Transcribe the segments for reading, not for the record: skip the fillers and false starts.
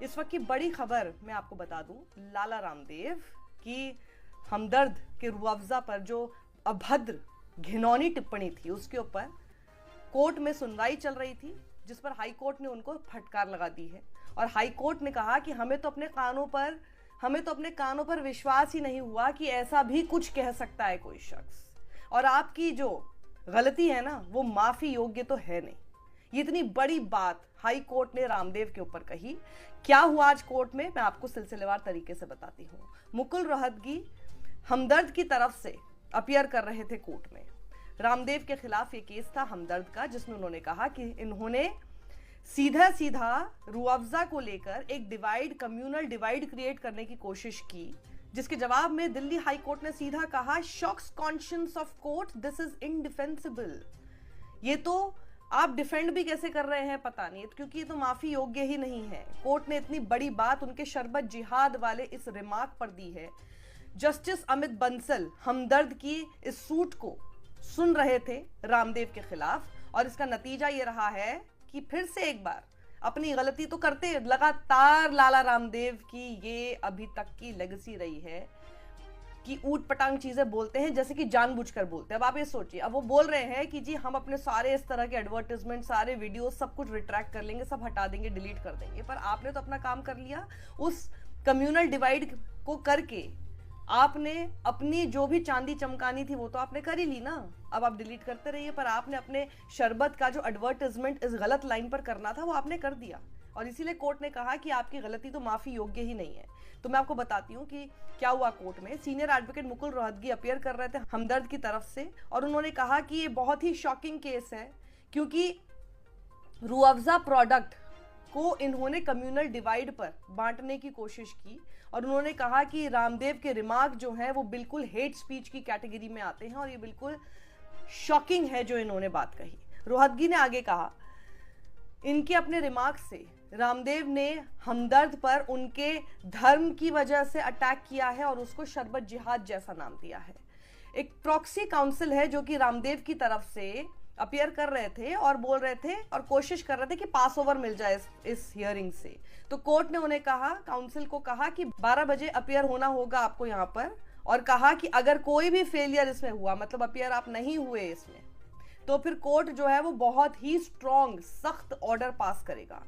इस वक्त की बड़ी खबर मैं आपको बता दूं, लाला रामदेव की हमदर्द के रूह अफ़ज़ा पर जो अभद्र घिनौनी टिप्पणी थी उसके ऊपर कोर्ट में सुनवाई चल रही थी, जिस पर हाई कोर्ट ने उनको फटकार लगा दी है। और हाई कोर्ट ने कहा कि हमें तो अपने कानों पर विश्वास ही नहीं हुआ कि ऐसा भी कुछ कह सकता है कोई शख्स, और आपकी जो गलती है ना वो माफी योग्य तो है नहीं। ये इतनी बड़ी बात हाई कोर्ट ने रामदेव के ऊपर कही। क्या हुआ आज कोर्ट में, मैं आपको सिलसिलेवार तरीके से बताती हूँ। मुकुल रोहतगी हमदर्द की तरफ से अपीयर कर रहे थे कोर्ट में। रामदेव के खिलाफ ये केस था हमदर्द का, जिसमें उन्होंने कहा कि इन्होंने सीधा सीधा रूह अफ़ज़ा को लेकर एक कम्युनल डिवाइड क्रिएट करने की कोशिश की, जिसके जवाब में दिल्ली हाई कोर्ट ने सीधा कहा, shocks conscience of court, this is indefensible. ये तो आप डिफेंड भी कैसे कर रहे हैं पता नहीं, क्योंकि ये तो माफी योग्य ही नहीं है। कोर्ट ने इतनी बड़ी बात उनके शरबत जिहाद वाले इस रिमार्क पर दी है। जस्टिस अमित बंसल हमदर्द की इस सूट को सुन रहे थे रामदेव के खिलाफ, और इसका नतीजा ये रहा है कि फिर से एक बार अपनी गलती तो करते लगातार लाला रामदेव की ये अभी तक की लेगेसी रही है कि ऊट पटांग चीजें बोलते हैं, जैसे कि जानबूझकर बोलते हैं। अब आप ये सोचिए, अब वो बोल रहे हैं कि जी हम अपने सारे इस तरह के एडवर्टाइजमेंट, सारे वीडियो सब कुछ रिट्रैक्ट कर लेंगे, सब हटा देंगे, डिलीट कर देंगे। पर आपने तो अपना काम कर लिया। उस कम्युनल डिवाइड को करके आपने अपनी जो भी चांदी चमकानी थी वो तो आपने कर ही ली ना। अब आप डिलीट करते रहिए, पर आपने अपने शरबत का जो एडवर्टाइजमेंट इस गलत लाइन पर करना था वो आपने कर दिया, और इसीलिए कोर्ट ने कहा कि आपकी गलती तो माफी योग्य ही नहीं है। तो मैं आपको बताती हूँ कि क्या हुआ कोर्ट में। Senior advocate Mukul Rohatgi appear कर रहे थे हमदर्द की तरफ से, और उन्होंने कहा कि ये बहुत ही शॉकिंग केस है, क्योंकि रूह अफ़ज़ा प्रोडक्ट को इन्होंने कम्युनल डिवाइड पर बांटने की कोशिश की, और उन्होंने कहा कि रामदेव के रिमार्क जो हैं वो बिल्कुल हेट स्पीच की कैटेगरी में आते हैं, और ये बिल्कुल शॉकिंग है जो इन्होंने बात कही। रोहतगी ने आगे कहा, इनके अपने रिमार्क से रामदेव ने हमदर्द पर उनके धर्म की वजह से अटैक किया है और उसको शरबत जिहाद जैसा नाम दिया है। एक प्रॉक्सी काउंसिल है जो कि रामदेव की तरफ से अपीयर कर रहे थे और बोल रहे थे और कोशिश कर रहे थे कि पास ओवर मिल जाए इस हियरिंग से। तो कोर्ट ने उन्हें कहा, काउंसिल को कहा कि 12 बजे अपीयर होना होगा आपको यहाँ पर, और कहा कि अगर कोई भी फेलियर इसमें हुआ, मतलब अपीयर आप नहीं हुए इसमें, तो फिर कोर्ट जो है वो बहुत ही स्ट्रॉन्ग सख्त ऑर्डर पास करेगा।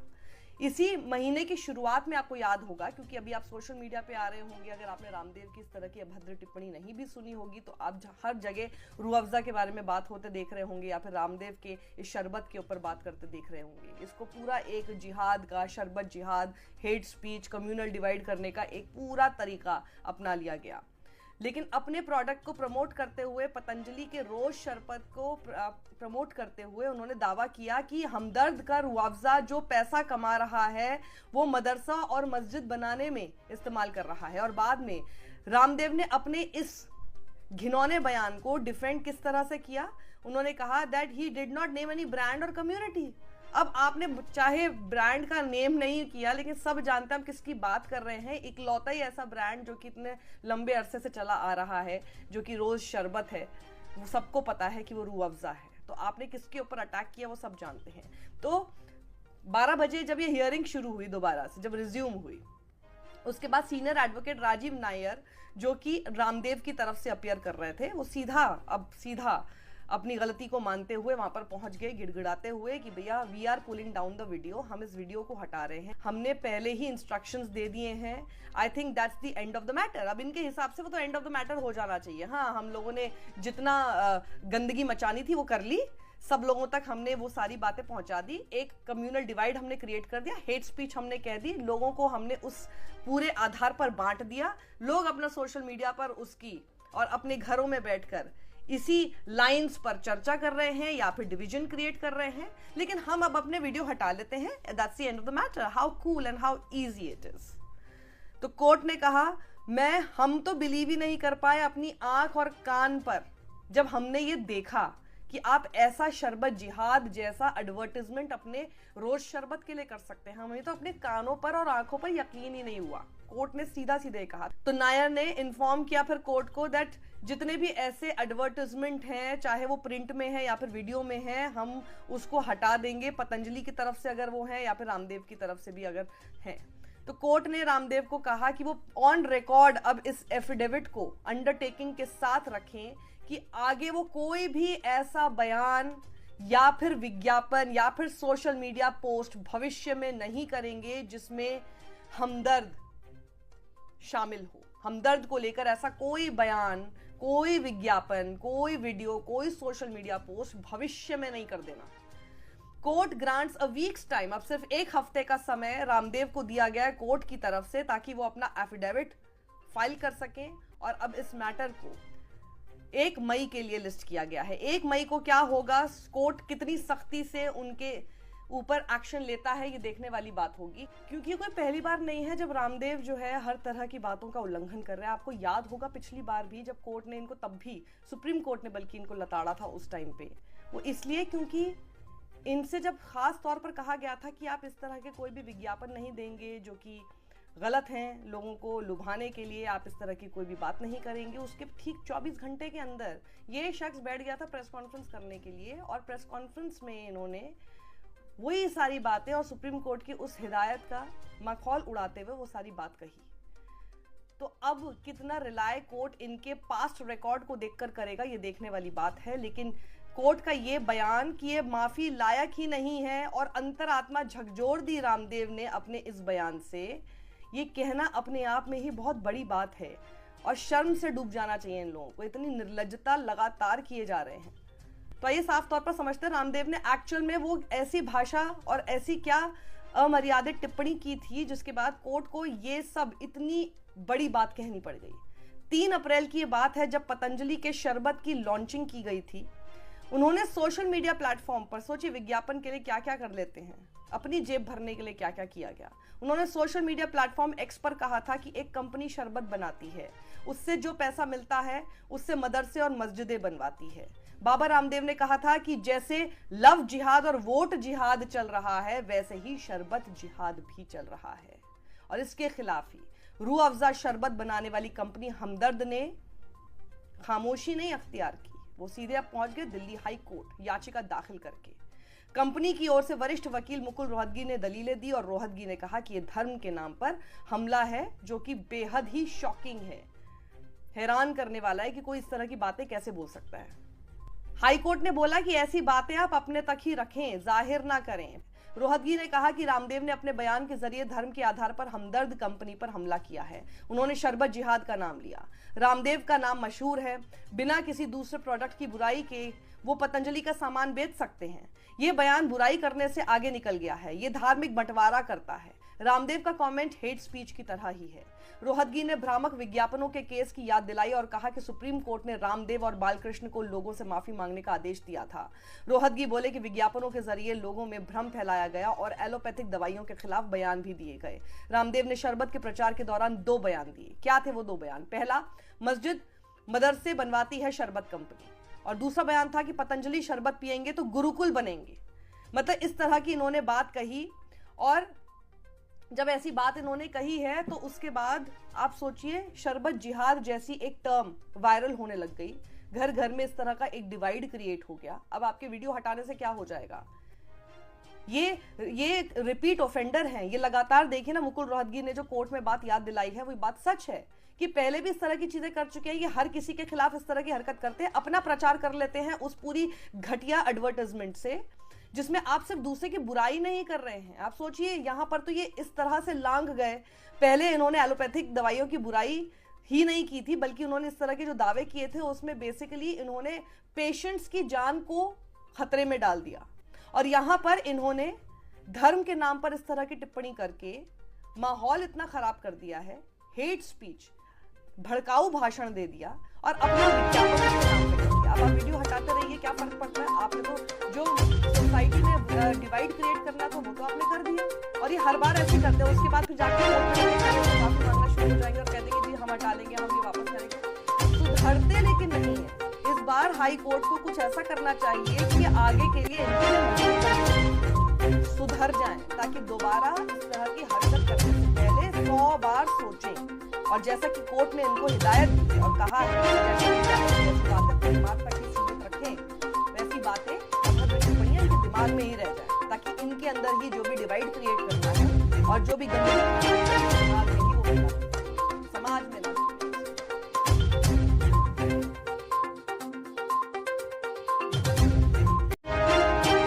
इसी महीने की शुरुआत में आपको याद होगा, क्योंकि अभी आप सोशल मीडिया पे आ रहे होंगे, अगर आपने रामदेव की इस तरह की अभद्र टिप्पणी नहीं भी सुनी होगी तो आप हर जगह रूह अफ़ज़ा के बारे में बात होते देख रहे होंगे, या फिर रामदेव के इस शरबत के ऊपर बात करते देख रहे होंगे। इसको पूरा एक जिहाद का, शरबत जिहाद, हेट स्पीच, कम्युनल डिवाइड करने का एक पूरा तरीका अपना लिया गया। लेकिन अपने प्रोडक्ट को प्रमोट करते हुए, पतंजलि के रोज शरबत को प्रमोट करते हुए उन्होंने दावा किया कि हमदर्द का रूह अफ़ज़ा जो पैसा कमा रहा है वो मदरसा और मस्जिद बनाने में इस्तेमाल कर रहा है। और बाद में रामदेव ने अपने इस घिनौने बयान को डिफेंड किस तरह से किया, उन्होंने कहा that he did not name any brand और कम्युनिटी। अब आपने चाहे ब्रांड का नेम नहीं किया, लेकिन सब जानते हैं हम किसकी बात कर रहे हैं। इकलौता ही ऐसा ब्रांड जो कि इतने लंबे अरसे से चला आ रहा है, जो कि रोज शरबत है, वो सबको पता है कि वो रूह अफ़ज़ा है। तो आपने किसके ऊपर अटैक किया वो सब जानते हैं। तो 12 बजे जब ये हियरिंग शुरू हुई, दोबारा से जब रिज्यूम हुई, उसके बाद सीनियर एडवोकेट राजीव नायर जो कि रामदेव की तरफ से अपीयर कर रहे थे, वो सीधा अपनी गलती को मानते हुए वहां पर पहुंच गए, गिड़गिड़ाते हुए कि भैया we are pulling down the video, हम इस वीडियो को हटा रहे हैं, हमने पहले ही इंस्ट्रक्शंस दे दिए हैं, I think that's the end of the matter. अब इनके हिसाब से वो तो एंड ऑफ द मैटर हो जाना चाहिए। हाँ, हम लोगों ने जितना गंदगी मचानी थी वो कर ली, सब लोगों तक हमने वो सारी बातें पहुंचा दी, एक कम्युनल डिवाइड हमने क्रिएट कर दिया, हेट स्पीच हमने कह दी, लोगों को हमने उस पूरे आधार पर बांट दिया। लोग अपना सोशल मीडिया पर उसकी और अपने घरों में बैठकर इसी लाइंस पर चर्चा कर रहे हैं या फिर डिवीजन क्रिएट कर रहे हैं, लेकिन हम अब अपने वीडियो हटा लेते हैं, that's the end of the matter. How cool and how easy it is. तो कोर्ट ने कहा, हम तो बिलीव ही नहीं कर पाए अपनी आंख और कान पर जब हमने ये देखा कि आप ऐसा शरबत जिहाद जैसा एडवर्टाइजमेंट अपने रोज शरबत के लिए कर सकते हैं। हमें तो अपने कानों पर और आंखों पर यकीन ही नहीं हुआ। कोर्ट ने सीधा सीधे कहा। तो नायर ने इन्फॉर्म किया फिर कोर्ट को दैट जितने भी ऐसे एडवर्टाइजमेंट हैं, चाहे वो प्रिंट में है या फिर वीडियो में है, हम उसको हटा देंगे, पतंजलि की तरफ से अगर वो है या फिर रामदेव की तरफ से भी अगर है। तो कोर्ट ने रामदेव को कहा कि वो ऑन रिकॉर्ड अब इस एफिडेविट को अंडरटेकिंग के साथ रखें कि आगे वो कोई भी ऐसा बयान या फिर विज्ञापन या फिर सोशल मीडिया पोस्ट भविष्य में नहीं करेंगे जिसमें हमदर्द शामिल हो। हमदर्द को लेकर ऐसा कोई बयान, कोई विज्ञापन, कोई वीडियो, कोई सोशल मीडिया पोस्ट भविष्य में नहीं कर देना। कोर्ट ग्रांट्स अ वीक्स टाइम, अब सिर्फ एक हफ्ते का समय रामदेव को दिया गया है कोर्ट की तरफ से ताकि वो अपना एफिडेविट फाइल कर सकें। और अब इस मैटर को 1 मई के लिए लिस्ट किया गया है। 1 मई को क्या होगा, कोर्ट कितनी सख्ती से उनके ऊपर एक्शन लेता है, ये देखने वाली बात होगी, क्योंकि ये कोई पहली बार नहीं है जब रामदेव जो है हर तरह की बातों का उल्लंघन कर रहे हैं। आपको याद होगा पिछली बार भी जब कोर्ट ने इनको, तब भी सुप्रीम कोर्ट ने बल्कि इनको लताड़ा था उस टाइम पे, वो इसलिए क्योंकि इनसे जब खास तौर पर कहा गया था कि आप इस तरह के कोई भी विज्ञापन नहीं देंगे जो कि गलत हैं, लोगों को लुभाने के लिए आप इस तरह की कोई भी बात नहीं करेंगे। उसके ठीक 24 घंटे के अंदर ये शख्स बैठ गया था प्रेस कॉन्फ्रेंस करने के लिए, और प्रेस कॉन्फ्रेंस में इन्होंने वही सारी बातें और सुप्रीम कोर्ट की उस हिदायत का मखौल उड़ाते हुए वो सारी बात कही। तो अब कितना रिलाय कोर्ट इनके पास्ट रिकॉर्ड को देखकर करेगा, ये देखने वाली बात है। लेकिन कोर्ट का ये बयान कि ये माफी लायक ही नहीं है और अंतरात्मा झकझोर दी रामदेव ने अपने इस बयान से, ये कहना अपने आप में ही बहुत बड़ी बात है और शर्म से डूब जाना चाहिए इन लोगों को। इतनी निर्लज्जता लगातार किए जा रहे हैं। तो ये साफ तौर पर समझते हैं रामदेव ने एक्चुअल में वो ऐसी भाषा और ऐसी क्या अमर्यादित टिप्पणी की थी जिसके बाद कोर्ट को ये सब इतनी बड़ी बात कहनी पड़ गई। 3 अप्रैल की ये बात है जब पतंजलि के शरबत की लॉन्चिंग की गई थी। उन्होंने सोशल मीडिया प्लेटफॉर्म पर, सोचिए विज्ञापन के लिए क्या क्या कर लेते हैं, अपनी जेब भरने के लिए क्या क्या किया गया। उन्होंने सोशल मीडिया प्लेटफॉर्म एक्स पर कहा था कि एक कंपनी शरबत बनाती है, उससे जो पैसा मिलता है उससे मदरसे और मस्जिदें बनवाती है। बाबा रामदेव ने कहा था कि जैसे लव जिहाद और वोट जिहाद चल रहा है वैसे ही शरबत जिहाद भी चल रहा है। और इसके खिलाफ ही रूह अफ़ज़ा शरबत बनाने वाली कंपनी हमदर्द ने खामोशी नहीं अख्तियार की, वो सीधे अब पहुंच गए दिल्ली हाई कोर्ट याचिका दाखिल करके। कंपनी की ओर से वरिष्ठ वकील मुकुल रोहतगी ने दलीलें दी और रोहतगी ने कहा कि यह धर्म के नाम पर हमला है जो कि बेहद ही शॉकिंग है। हैरान करने वाला है कि कोई इस तरह की बातें कैसे बोल सकता है। हाई कोर्ट ने बोला कि ऐसी बातें आप अपने तक ही रखें, जाहिर ना करें। रोहतगी ने कहा कि रामदेव ने अपने बयान के जरिए धर्म के आधार पर हमदर्द कंपनी पर हमला किया है। उन्होंने शरबत जिहाद का नाम लिया। रामदेव का नाम मशहूर है, बिना किसी दूसरे प्रोडक्ट की बुराई के वो पतंजलि का सामान बेच सकते हैं। ये बयान बुराई करने से आगे निकल गया है, ये धार्मिक बंटवारा करता है। रामदेव का कमेंट हेट स्पीच की तरह ही है। रोहतगी ने भ्रामक विज्ञापनों के केस की याद दिलाई और कहा कि सुप्रीम कोर्ट ने रामदेव और बालकृष्ण को लोगों से माफी मांगने का आदेश दिया था। रोहतगी बोले कि विज्ञापनों के जरिए लोगों में भ्रम फैलाया गया और एलोपैथिक दवाइयों के खिलाफ बयान भी दिए गए। रामदेव ने शरबत के प्रचार के दौरान 2 बयान दिए। क्या थे वो 2 बयान? पहला, मस्जिद मदरसे बनवाती है शरबत कंपनी, और दूसरा बयान था कि पतंजलि शरबत पिएंगे तो गुरुकुल बनेंगे। मतलब इस तरह की इन्होंने बात कही, और जब ऐसी बात इन्होंने कही है तो उसके बाद आप सोचिए शरबत जिहाद जैसी एक टर्म वायरल होने लग गई। घर घर में इस तरह का एक डिवाइड क्रिएट हो गया। अब आपके वीडियो हटाने से क्या हो जाएगा? ये रिपीट ऑफेंडर हैं। ये लगातार देखिए ना, मुकुल रोहतगी ने जो कोर्ट में बात याद दिलाई है वो बात सच है कि पहले भी इस तरह की चीजें कर चुके हैं। ये हर किसी के खिलाफ इस तरह की हरकत करते हैं, अपना प्रचार कर लेते हैं उस पूरी घटिया एडवर्टाइजमेंट से जिसमें आप सिर्फ दूसरे की बुराई नहीं कर रहे हैं। आप सोचिए यहां पर तो ये इस तरह से लांघ गए। पहले इन्होंने एलोपैथिक दवाइयों की बुराई ही नहीं की थी, बल्कि उन्होंने इस तरह के जो दावे किए थे उसमें बेसिकली इन्होंने पेशेंट्स की जान को खतरे में डाल दिया। और यहां पर इन्होंने धर्म के नाम पर इस तरह की टिप्पणी करके माहौल इतना खराब कर दिया है, हेट स्पीच, भड़काऊ भाषण दे दिया और अपना विज्ञापन के नाम पे कर दिया। अब आप वीडियो हटाते रहिए, क्या फर्क पड़ता है? आपने तो जो सोसाइटी में डिवाइड क्रिएट करना था वो तो आपने कर दिया, और ये हर बार ऐसे करते हैं। उसके बाद फिर जाके माफी मांगना शुरू हो जाएंगे और कहते हैं जी हम हटा लेंगे, हम ये वापस करेंगे। सुधरते लेकिन नहीं है। इस बार हाई कोर्ट को कुछ ऐसा करना चाहिए कि आगे के लिए इनके सुधर जाएं, ताकि दोबारा इस तरह की हरकत करने से पहले 100 बार सोचें। और जैसा कि कोर्ट ने इनको हिदायत दी और कहा है बातें दिमाग तक ही सीमित रखें, वैसी बातें टिप्पणियां इनके दिमाग में ही रह जाए, ताकि इनके अंदर ही जो भी डिवाइड क्रिएट करना है और जो भी गंदगी